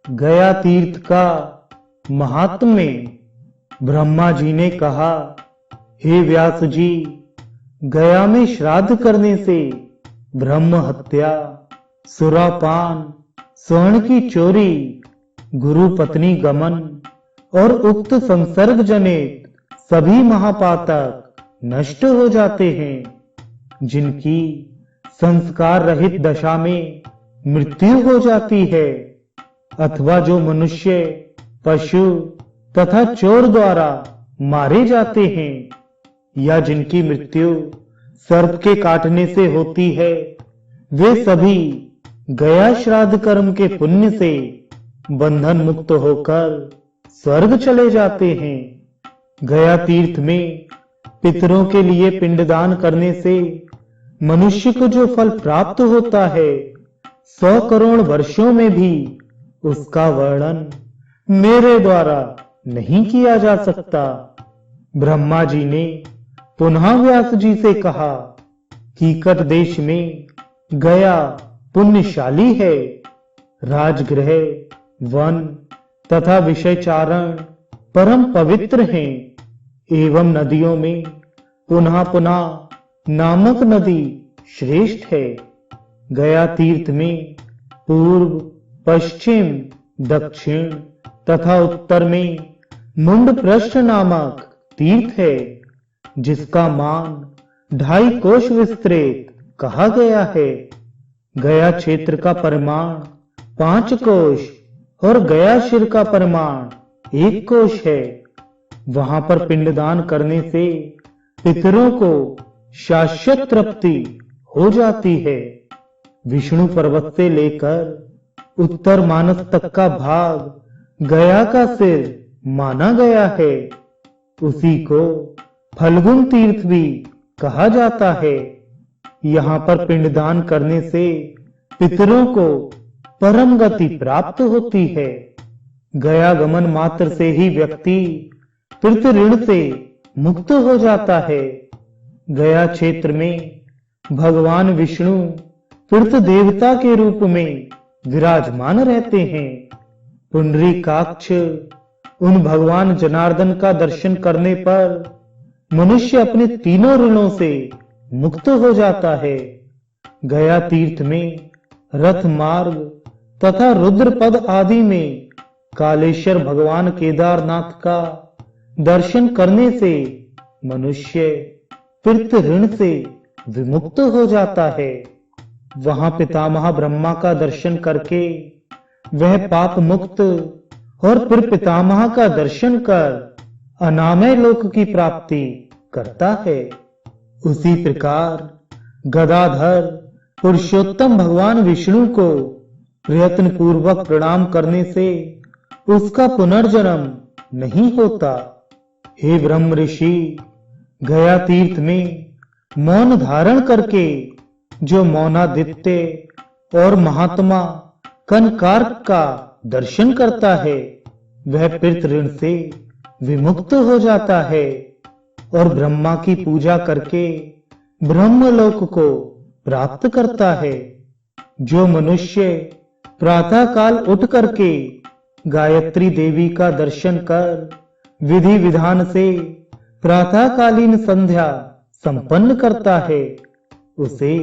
गया तीर्थ का महात्म्य। ब्रह्मा जी ने कहा, हे व्यास जी, गया में श्राद्ध करने से ब्रह्म हत्या, सुरापान, स्वर्ण की चोरी, गुरु पत्नी गमन और उक्त संसर्ग जनित सभी महापातक नष्ट हो जाते हैं, जिनकी संस्कार रहित दशा में मृत्यु हो जाती है, अथवा जो मनुष्य, पशु तथा चोर द्वारा मारे जाते हैं, या जिनकी मृत्यु सर्प के काटने से होती है, वे सभी गया श्राद्ध कर्म के पुण्य से बंधन मुक्त होकर स्वर्ग चले जाते हैं। गया तीर्थ में पितरों के लिए पिंडदान करने से मनुष्य को जो फल प्राप्त होता है, 100 करोड़ वर्षों में भी उसका वर्णन मेरे द्वारा नहीं किया जा सकता। ब्रह्मा जी ने पुनः व्यास जी से कहा, कीकट देश में गया पुण्यशाली है। राजगृह, वन तथा विषयचारण परम पवित्र हैं, एवं नदियों में पुनः पुनः नामक नदी श्रेष्ठ है। गया तीर्थ में पूर्व, पश्चिम, दक्षिण तथा उत्तर में मुंड पृष्ठ नामक तीर्थ है, जिसका मान 2.5 कोश विस्तृत कहा गया है। गया क्षेत्र का परिमाण 5 कोश और गया शिर का परिमाण 1 कोश है। वहां पर पिंडदान करने से पितरों को शाश्वत तृप्ति हो जाती है। विष्णु पर्वत से लेकर उत्तर मानस तक का भाग गया का सिर माना गया है। उसी को फल्गुन तीर्थ भी कहा जाता है। यहाँ पर पिंडदान करने से पितरों को परम गति प्राप्त होती है। गया गमन मात्र से ही व्यक्ति पितृ ऋण से मुक्त हो जाता है। गया क्षेत्र में भगवान विष्णु पितृ देवता के रूप में विराजमान रहते हैं। पुंडरीकाक्ष उन भगवान जनार्दन का दर्शन करने पर मनुष्य अपने तीनों ऋणों से मुक्त हो जाता है। गया तीर्थ में रथ मार्ग तथा रुद्रपद आदि में कालेश्वर भगवान केदारनाथ का दर्शन करने से मनुष्य पितृ ऋण से विमुक्त हो जाता है। वहां पितामह ब्रह्मा का दर्शन करके वह पाप मुक्त और फिर पितामह का दर्शन कर अनामय लोक की प्राप्ति करता है। उसी प्रकार गदाधर पुरुषोत्तम भगवान विष्णु को प्रयत्न पूर्वक प्रणाम करने से उसका पुनर्जन्म नहीं होता। हे ब्रह्म ऋषि, गया तीर्थ में मौन धारण करके जो मौनादित्य और महात्मा कनकारक का दर्शन करता है, वह पितृ ऋण से विमुक्त हो जाता है और ब्रह्मा की पूजा करके ब्रह्मलोक को प्राप्त करता है। जो मनुष्य प्रातः काल उठ करके गायत्री देवी का दर्शन कर विधि विधान से प्रातःकालीन संध्या संपन्न करता है, उसे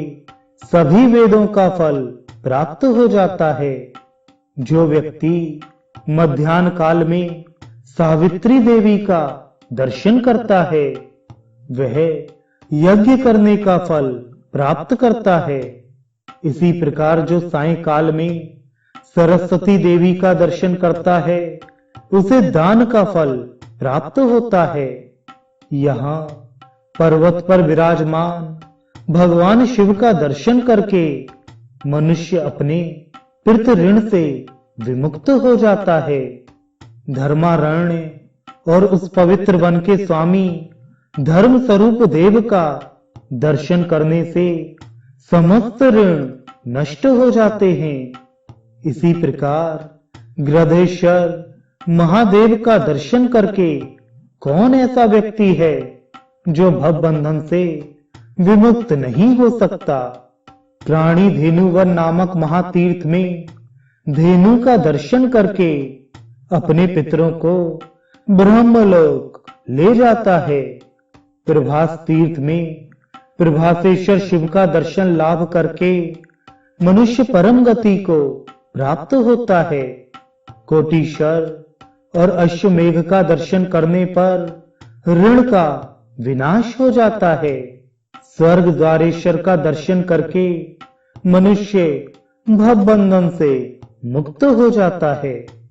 सभी वेदों का फल प्राप्त हो जाता है। जो व्यक्ति मध्याह्न काल में सावित्री देवी का दर्शन करता है, वह यज्ञ करने का फल प्राप्त करता है। इसी प्रकार जो सायंकाल में सरस्वती देवी का दर्शन करता है, उसे दान का फल प्राप्त होता है। यहाँ पर्वत पर विराजमान भगवान शिव का दर्शन करके मनुष्य अपने पितृ ऋण से विमुक्त हो जाता है। धर्मारण्य और उस पवित्र वन के स्वामी धर्म स्वरूप देव का दर्शन करने से समस्त ऋण नष्ट हो जाते हैं। इसी प्रकार गृधेश्वर महादेव का दर्शन करके कौन ऐसा व्यक्ति है जो भव बंधन से विमुक्त नहीं हो सकता। प्राणी धेनुवन नामक महातीर्थ में धेनु का दर्शन करके अपने पितरों को ब्रह्मलोक ले जाता है। प्रभास तीर्थ में प्रभासेश्वर शिव का दर्शन लाभ करके मनुष्य परम गति को प्राप्त होता है। कोटीश्वर और अश्वमेघ का दर्शन करने पर ऋण का विनाश हो जाता है। स्वर्ग द्वारेश्वर का दर्शन करके मनुष्य भवबंधन से मुक्त हो जाता है।